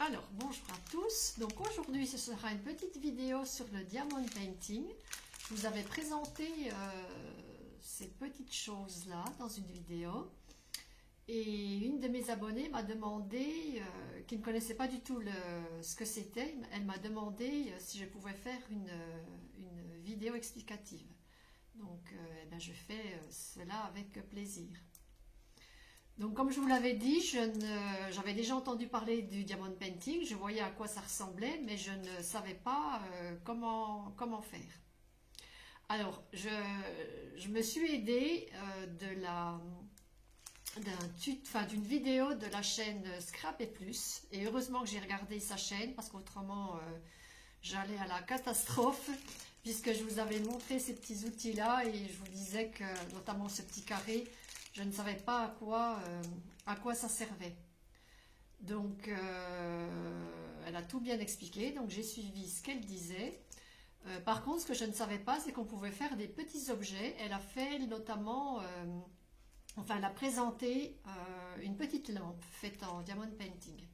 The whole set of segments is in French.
Alors, bonjour à tous. Donc aujourd'hui, ce sera une petite vidéo sur le diamond painting. Je vous avais présenté ces petites choses-là dans une vidéo. Et une de mes abonnées m'a demandé, qui ne connaissait pas du tout ce que c'était, elle m'a demandé si je pouvais faire une vidéo explicative. Donc, je fais cela avec plaisir. Donc, comme je vous l'avais dit, j'avais déjà entendu parler du diamond painting, je voyais à quoi ça ressemblait, mais je ne savais pas comment faire. Alors, je me suis aidée d'une vidéo de la chaîne Scrap et Plus, et heureusement que j'ai regardé sa chaîne, parce qu'autrement, j'allais à la catastrophe, puisque je vous avais montré ces petits outils-là, et je vous disais que, notamment ce petit carré, je ne savais pas à quoi ça servait. Donc, elle a tout bien expliqué, donc j'ai suivi ce qu'elle disait. Par contre, ce que je ne savais pas, c'est qu'on pouvait faire des petits objets. Elle a fait notamment, elle a présenté une petite lampe faite en diamond painting.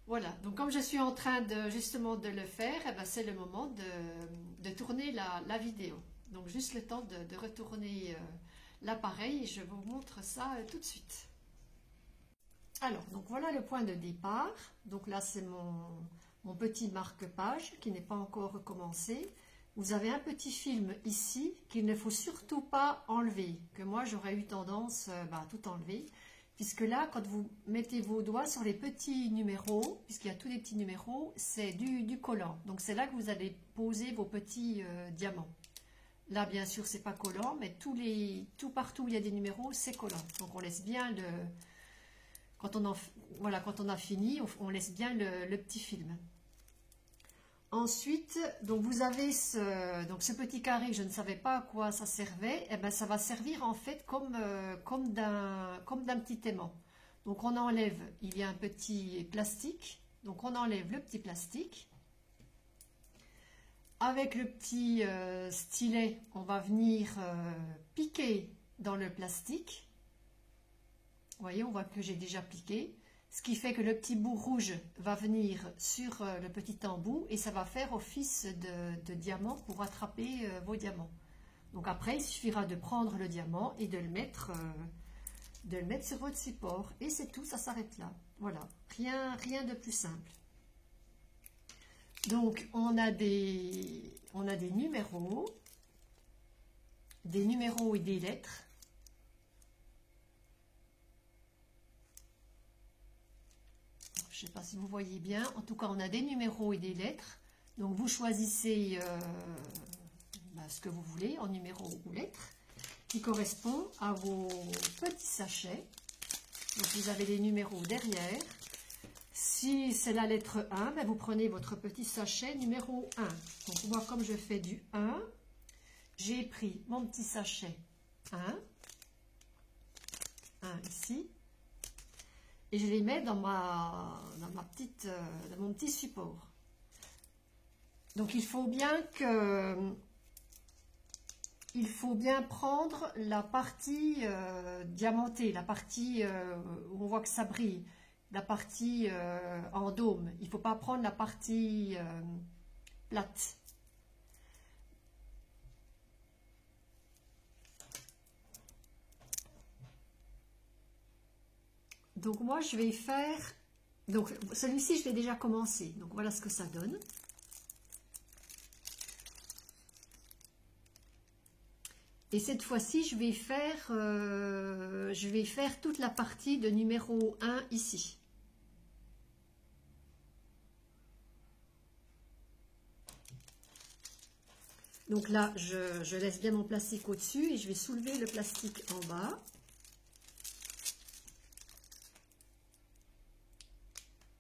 Voilà, donc comme je suis en train justement de le faire, c'est le moment de tourner la vidéo. Donc juste le temps de retourner l'appareil et je vous montre ça tout de suite. Alors, donc voilà le point de départ. Donc là, c'est mon petit marque-page qui n'est pas encore recommencé. Vous avez un petit film ici qu'il ne faut surtout pas enlever, que moi j'aurais eu tendance à tout enlever, puisque là, quand vous mettez vos doigts sur les petits numéros, puisqu'il y a tous les petits numéros, c'est du collant. Donc c'est là que vous allez poser vos petits diamants. Là, bien sûr, c'est pas collant, mais tout partout où il y a des numéros, c'est collant. Donc, on laisse bien quand on a fini, on laisse bien le petit film. Ensuite, donc vous avez ce petit carré, je ne savais pas à quoi ça servait. Et ben, ça va servir en fait comme d'un petit aimant. Donc, on enlève, il y a un petit plastique. Donc, on enlève le petit plastique. Avec le petit stylet, on va venir piquer dans le plastique. Vous voyez, on voit que j'ai déjà piqué. Ce qui fait que le petit bout rouge va venir sur le petit embout et ça va faire office de diamant pour attraper vos diamants. Donc après, il suffira de prendre le diamant et de le mettre sur votre support. Et c'est tout, ça s'arrête là. Voilà, rien de plus simple. Donc, on a des numéros et des lettres. Je ne sais pas si vous voyez bien. En tout cas, on a des numéros et des lettres. Donc, vous choisissez ce que vous voulez en numéros ou lettres qui correspond à vos petits sachets. Donc, vous avez les numéros derrière. Si c'est la lettre 1, vous prenez votre petit sachet numéro 1. Donc, moi, comme je fais du 1, j'ai pris mon petit sachet 1 ici, et je les mets dans mon petit support. Donc, il faut bien prendre la partie diamantée, la partie où on voit que ça brille. La partie en dôme. Il ne faut pas prendre la partie plate. Donc moi je vais faire... Donc celui-ci je l'ai déjà commencé. Donc voilà ce que ça donne. Et cette fois-ci je vais faire toute la partie de numéro 1 ici. Donc là, je laisse bien mon plastique au-dessus et je vais soulever le plastique en bas.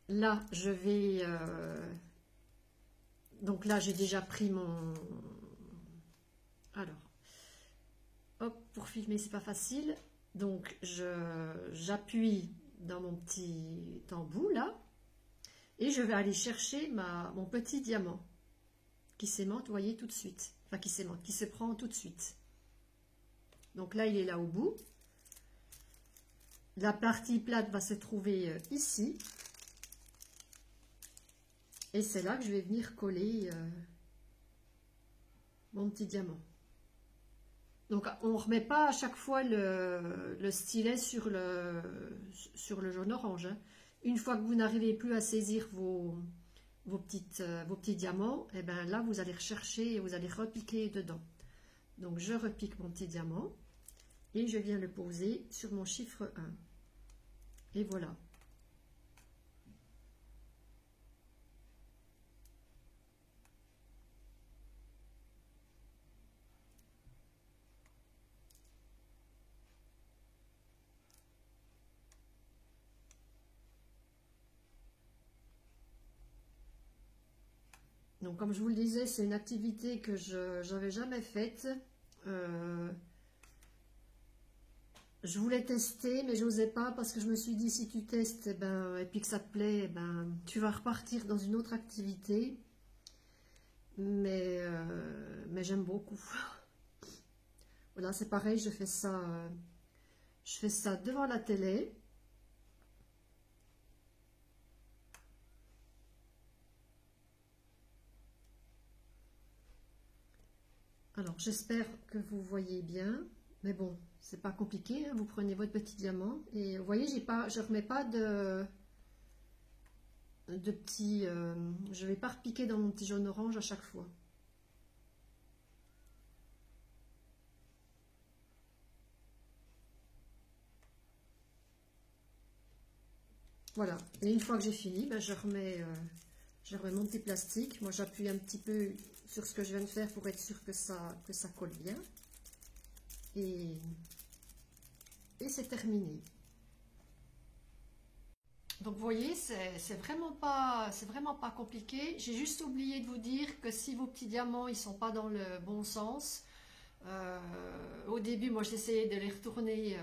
Là, je vais... donc là, j'ai déjà pris mon... Alors, hop, pour filmer, c'est pas facile. Donc, j'appuie dans mon petit embout, là. Et je vais aller chercher mon petit diamant qui s'aimante, vous voyez, tout de suite. Enfin, qui s'aimante, qui se prend tout de suite. Donc là, il est là au bout. La partie plate va se trouver ici. Et c'est là que je vais venir coller mon petit diamant. Donc on ne remet pas à chaque fois le stylet sur le jaune orange. Hein. Une fois que vous n'arrivez plus à saisir vos petits diamants, et bien là vous allez rechercher et vous allez repiquer dedans. Donc je repique mon petit diamant et je viens le poser sur mon chiffre 1. Et voilà. Donc comme je vous le disais, c'est une activité que je n'avais jamais faite. Je voulais tester, mais j'osais pas parce que je me suis dit si tu testes et puis que ça te plaît, tu vas repartir dans une autre activité. Mais j'aime beaucoup. Voilà, c'est pareil, je fais ça devant la télé. Alors, j'espère que vous voyez bien, mais bon, c'est pas compliqué, hein. Vous prenez votre petit diamant et vous voyez, je remets pas de petits, je vais pas repiquer dans mon petit jaune orange à chaque fois. Voilà, et une fois que j'ai fini, je remets mon petit plastique. Moi, j'appuie un petit peu sur ce que je viens de faire pour être sûr que ça colle bien. Et c'est terminé. Donc vous voyez, c'est vraiment pas compliqué. J'ai juste oublié de vous dire que si vos petits diamants ils sont pas dans le bon sens, au début moi j'essayais de les retourner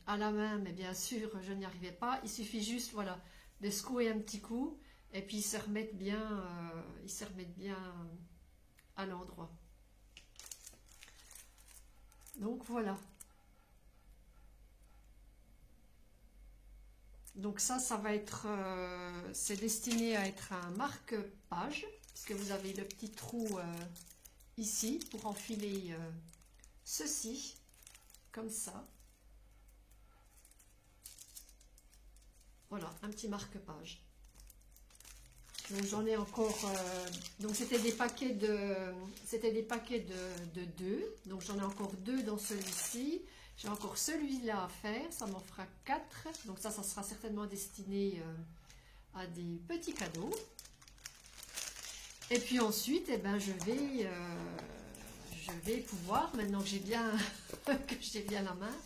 à la main, mais bien sûr je n'y arrivais pas. Il suffit juste voilà de secouer un petit coup et puis ils se remettent bien à l'endroit. Donc voilà. Donc ça va être, c'est destiné à être un marque-page, puisque vous avez le petit trou ici pour enfiler ceci, comme ça. Voilà, un petit marque-page. Donc j'en ai encore, donc c'était des paquets de 2, donc j'en ai encore 2 dans celui-ci. J'ai encore celui-là à faire, ça m'en fera 4. Donc ça sera certainement destiné à des petits cadeaux. Et puis ensuite, je vais pouvoir, maintenant que j'ai bien, la main,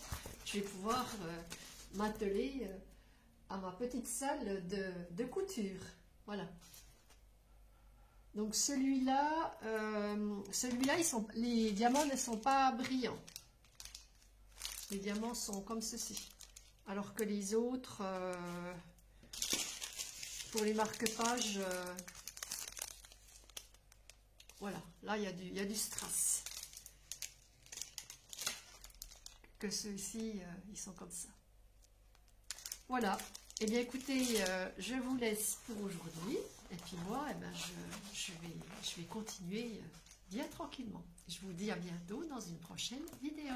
je vais pouvoir m'atteler à ma petite salle de couture. Voilà. Donc celui-là, les diamants ne sont pas brillants. Les diamants sont comme ceci. Alors que les autres, pour les marque-pages, voilà, là il y a du strass. Que ceux-ci, ils sont comme ça. Voilà. Eh bien écoutez, je vous laisse pour aujourd'hui. Et puis moi, je vais continuer bien tranquillement. Je vous dis à bientôt dans une prochaine vidéo.